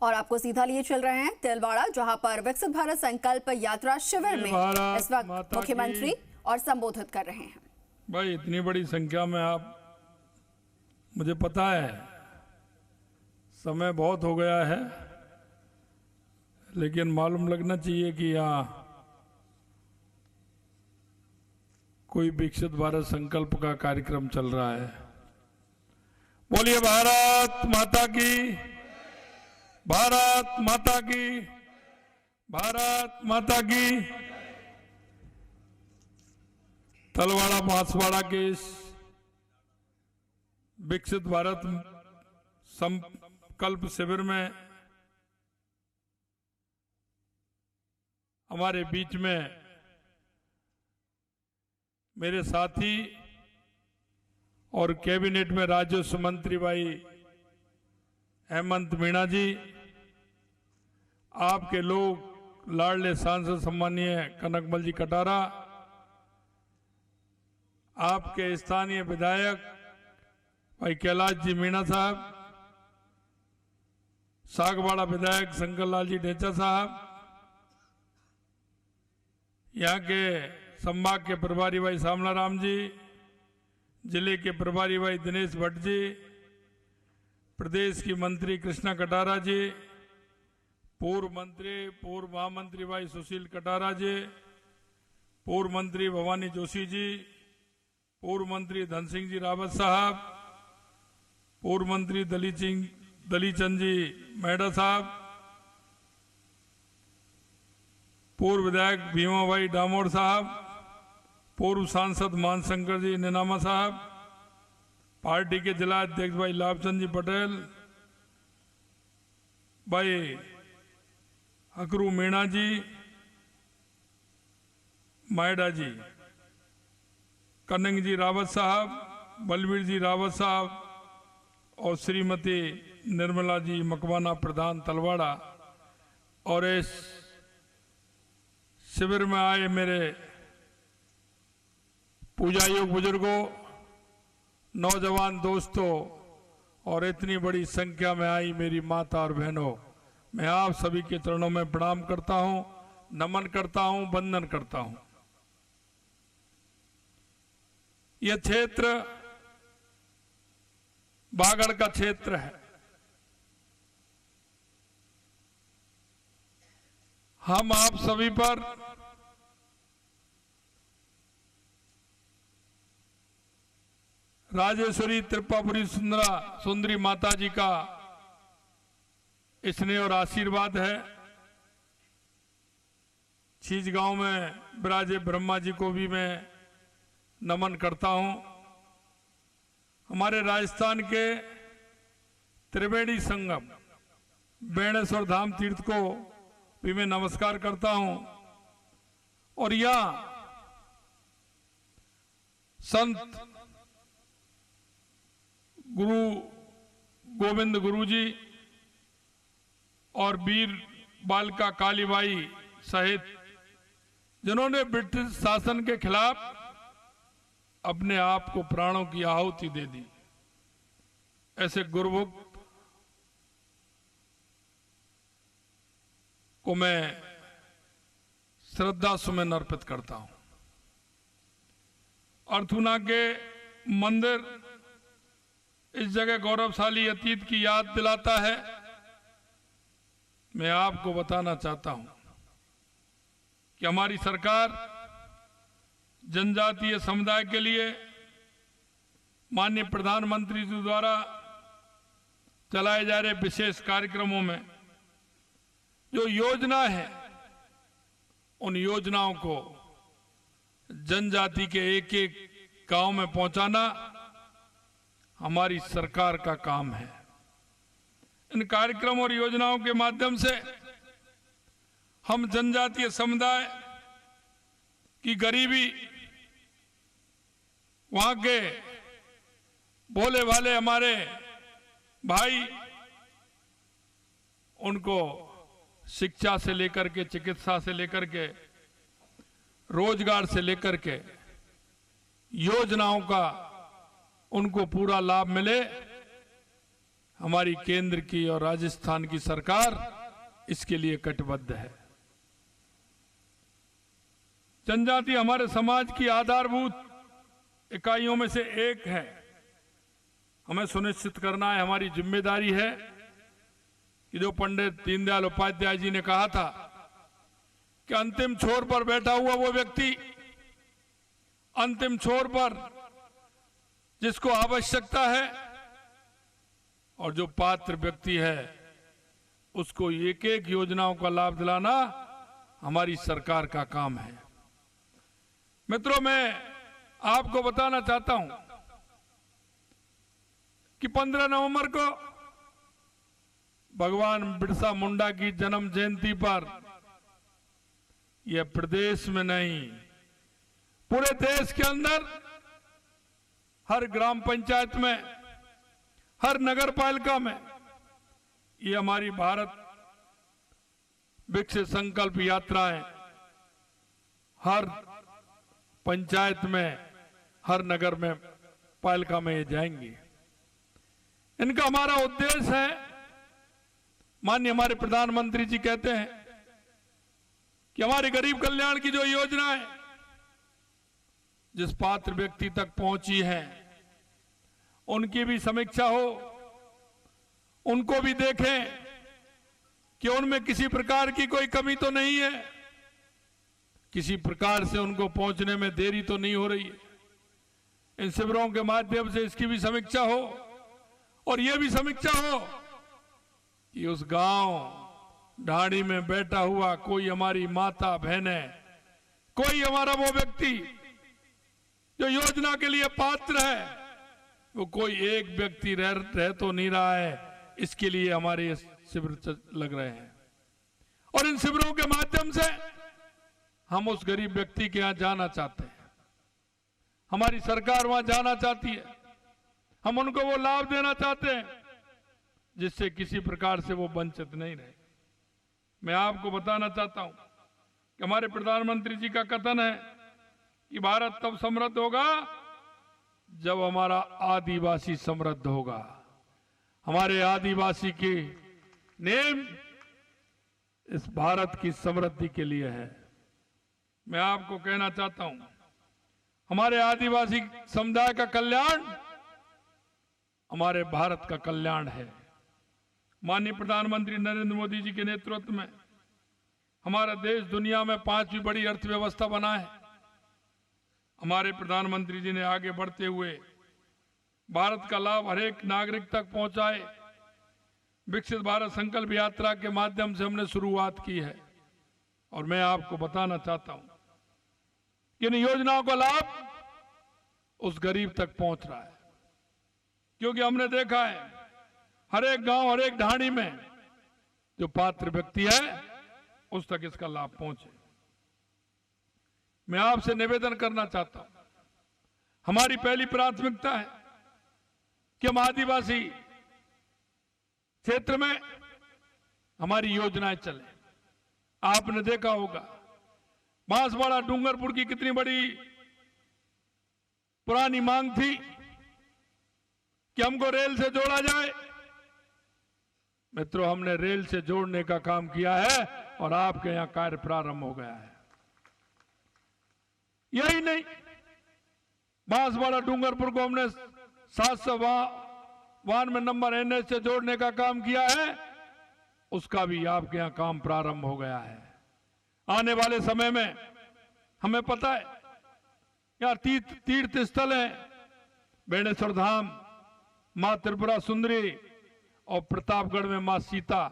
और आपको सीधा लिए चल रहे हैं तिलवाड़ा, जहां पर विकसित भारत संकल्प यात्रा शिविर में इस वक्त मुख्यमंत्री और संबोधित कर रहे हैं। भाई इतनी बड़ी संख्या में आप, मुझे पता है समय बहुत हो गया है, लेकिन मालूम लगना चाहिए कि यहाँ कोई विकसित भारत संकल्प का कार्यक्रम चल रहा है। बोलिए भारत माता की, भारत माता की, भारत माता की। तलवाड़ा बांसवाड़ा के इस विकसित भारत संकल्प शिविर में हमारे बीच में मेरे साथी और कैबिनेट में राजस्व मंत्री भाई हेमंत मीणा जी, आपके लोग लाडले सांसद सम्मानीय कनकमल जी कटारा, आपके स्थानीय विधायक भाई कैलाश जी मीणा साहब, सागवाड़ा विधायक शंकर लाल जी ढेचा साहब, यहाँ के संभाग के प्रभारी भाई सामला राम जी, जिले के प्रभारी भाई दिनेश भट्ट जी, प्रदेश की मंत्री कृष्णा कटारा जी, पूर्व मंत्री पूर्व महामंत्री भाई सुशील कटारा जी, पूर्व मंत्री भवानी जोशी जी, पूर्व मंत्री धन सिंह जी रावत साहब, पूर्व मंत्री दलीचंद जी मेहड़ा साहब, पूर्व विधायक भीमा भाई डामोर साहब, पूर्व सांसद मानशंकर जी निनामा साहब, पार्टी के जिला अध्यक्ष भाई लाभचंद जी पटेल, भाई हकरू मीणा जी, मायडा जी, कन्नंग जी रावत साहब, बलवीर जी रावत साहब और श्रीमती निर्मला जी मकवाना प्रधान तलवाड़ा, और इस शिविर में आए मेरे पूजा योग बुजुर्गों, नौजवान दोस्तों और इतनी बड़ी संख्या में आई मेरी माता और बहनों, मैं आप सभी के चरणों में प्रणाम करता हूं, नमन करता हूं, वंदन करता हूं। यह क्षेत्र बागड़ का क्षेत्र है। हम आप सभी पर राजेश्वरी त्रिपुरापुरी सुंदरी माता जी का स्नेह और आशीर्वाद है। छीजगांव में विराजे ब्रह्मा जी को भी मैं नमन करता हूं। हमारे राजस्थान के त्रिवेणी संगम बेणेश्वर धाम तीर्थ को भी मैं नमस्कार करता हूं। और यहां संत गुरु गोविंद गुरु जी और वीर बालिका कालीबाई सहित जिन्होंने ब्रिटिश शासन के खिलाफ अपने आप को प्राणों की आहुति दे दी, ऐसे गुरुभक्त को मैं श्रद्धा सुमन अर्पित करता हूं। अर्थुना के मंदिर इस जगह गौरवशाली अतीत की याद दिलाता है। मैं आपको बताना चाहता हूं कि हमारी सरकार जनजातीय समुदाय के लिए माननीय प्रधानमंत्री जी द्वारा चलाए जा रहे विशेष कार्यक्रमों में जो योजना है, उन योजनाओं को जनजाति के एक एक गांव में पहुंचाना हमारी सरकार का काम है। इन कार्यक्रम और योजनाओं के माध्यम से हम जनजातीय समुदाय की गरीबी, वहां के भोले भाले हमारे भाई, उनको शिक्षा से लेकर के, चिकित्सा से लेकर के, रोजगार से लेकर के योजनाओं का उनको पूरा लाभ मिले, हमारी केंद्र की और राजस्थान की सरकार इसके लिए कटिबद्ध है। जनजाति हमारे समाज की आधारभूत इकाइयों में से एक है। हमें सुनिश्चित करना है, हमारी जिम्मेदारी है कि जो पंडित दीनदयाल उपाध्याय जी ने कहा था कि अंतिम छोर पर बैठा हुआ वो व्यक्ति, अंतिम छोर पर जिसको आवश्यकता है और जो पात्र व्यक्ति है उसको एक एक योजनाओं का लाभ दिलाना हमारी सरकार का काम है। मित्रों, मैं आपको बताना चाहता हूं कि 15 नवंबर को भगवान बिरसा मुंडा की जन्म जयंती पर यह प्रदेश में नहीं, पूरे देश के अंदर हर ग्राम पंचायत में, हर नगर पालिका में ये हमारी भारत विकसित संकल्प यात्राएं हर पंचायत में, हर नगर में, पालिका में ये जाएंगी। इनका हमारा उद्देश्य है, माननीय हमारे प्रधानमंत्री जी कहते हैं कि हमारे गरीब कल्याण की जो योजना है जिस पात्र व्यक्ति तक पहुंची है उनकी भी समीक्षा हो, उनको भी देखें कि उनमें किसी प्रकार की कोई कमी तो नहीं है, किसी प्रकार से उनको पहुंचने में देरी तो नहीं हो रही है। इन शिविरों के माध्यम से इसकी भी समीक्षा हो और यह भी समीक्षा हो कि उस गांव ढाणी में बैठा हुआ कोई हमारी माता बहने, कोई हमारा वो व्यक्ति जो योजना के लिए पात्र है, वो कोई एक व्यक्ति रह तो नहीं रहा है। इसके लिए हमारे शिविर लग रहे हैं और इन शिविरों के माध्यम से हम उस गरीब व्यक्ति के यहां जाना चाहते हैं, हमारी सरकार वहां जाना चाहती है, हम उनको वो लाभ देना चाहते हैं जिससे किसी प्रकार से वो वंचित नहीं रहे। मैं आपको बताना चाहता हूं कि हमारे प्रधानमंत्री जी का कथन है कि भारत तब समृद्ध होगा जब हमारा आदिवासी समृद्ध होगा। हमारे आदिवासी की नेम इस भारत की समृद्धि के लिए है। मैं आपको कहना चाहता हूं, हमारे आदिवासी समुदाय का कल्याण हमारे भारत का कल्याण है। माननीय प्रधानमंत्री नरेंद्र मोदी जी के नेतृत्व में हमारा देश दुनिया में 5वीं बड़ी अर्थव्यवस्था बना है। हमारे प्रधानमंत्री जी ने आगे बढ़ते हुए भारत का लाभ हर एक नागरिक तक पहुंचाए। विकसित भारत संकल्प यात्रा के माध्यम से हमने शुरुआत की है और मैं आपको बताना चाहता हूं कि इन योजनाओं का लाभ उस गरीब तक पहुंच रहा है, क्योंकि हमने देखा है हर एक गांव, हर एक ढाणी में जो पात्र व्यक्ति है उस तक इसका लाभ पहुंचे। मैं आपसे निवेदन करना चाहता हूं, हमारी पहली प्राथमिकता है कि हम आदिवासी क्षेत्र में हमारी योजनाएं चले। आपने देखा होगा बांसवाड़ा डूंगरपुर की कितनी बड़ी पुरानी मांग थी कि हमको रेल से जोड़ा जाए। मित्रों, हमने रेल से जोड़ने का काम किया है और आपके यहां कार्य प्रारंभ हो गया है। यही नहीं, बांसवाड़ा डूंगरपुर को हमने 792 नंबर NH से जोड़ने का काम किया है, उसका भी आपके यहां काम प्रारंभ हो गया है। आने वाले समय में हमें पता है यार तीर्थ स्थल है, बेणेश्वर धाम, मां त्रिपुरा सुंदरी और प्रतापगढ़ में मां सीता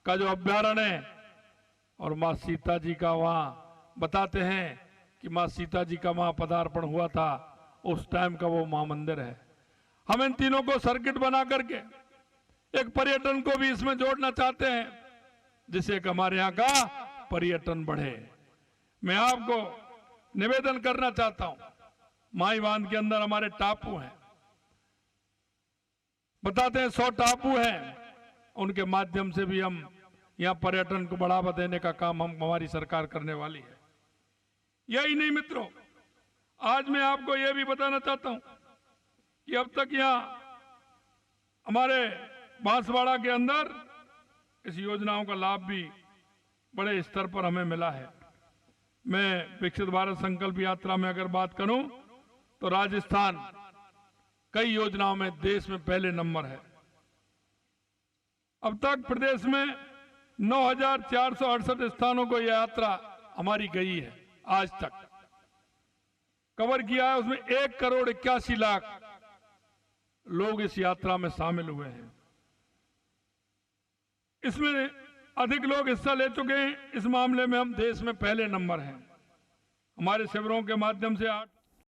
का जो अभ्यारण्य है, और मां सीता जी का वहां बताते हैं कि मां सीता जी का वहां पदार्पण हुआ था, उस टाइम का वो मां मंदिर है। हम इन तीनों को सर्किट बना करके एक पर्यटन को भी इसमें जोड़ना चाहते हैं जिससे कि हमारे यहाँ का पर्यटन बढ़े। मैं आपको निवेदन करना चाहता हूं, माई बांध के अंदर हमारे टापू हैं, बताते हैं 100 टापू हैं, उनके माध्यम से भी हम यहाँ पर्यटन को बढ़ावा देने का काम हमारी सरकार करने वाली है। यही नहीं मित्रों, आज मैं आपको यह भी बताना चाहता हूं कि अब तक यहाँ हमारे बांसवाड़ा के अंदर इस योजनाओं का लाभ भी बड़े स्तर पर हमें मिला है। मैं विकसित भारत संकल्प यात्रा में अगर बात करूं तो राजस्थान कई योजनाओं में देश में पहले नंबर है। अब तक प्रदेश में 9,468 स्थानों को यह यात्रा हमारी गई है, आज तक कवर किया है। उसमें 1,81,00,000 लोग इस यात्रा में शामिल हुए हैं। इसमें अधिक लोग हिस्सा ले चुके हैं। इस मामले में हम देश में पहले नंबर हैं। हमारे शिविरों के माध्यम से 8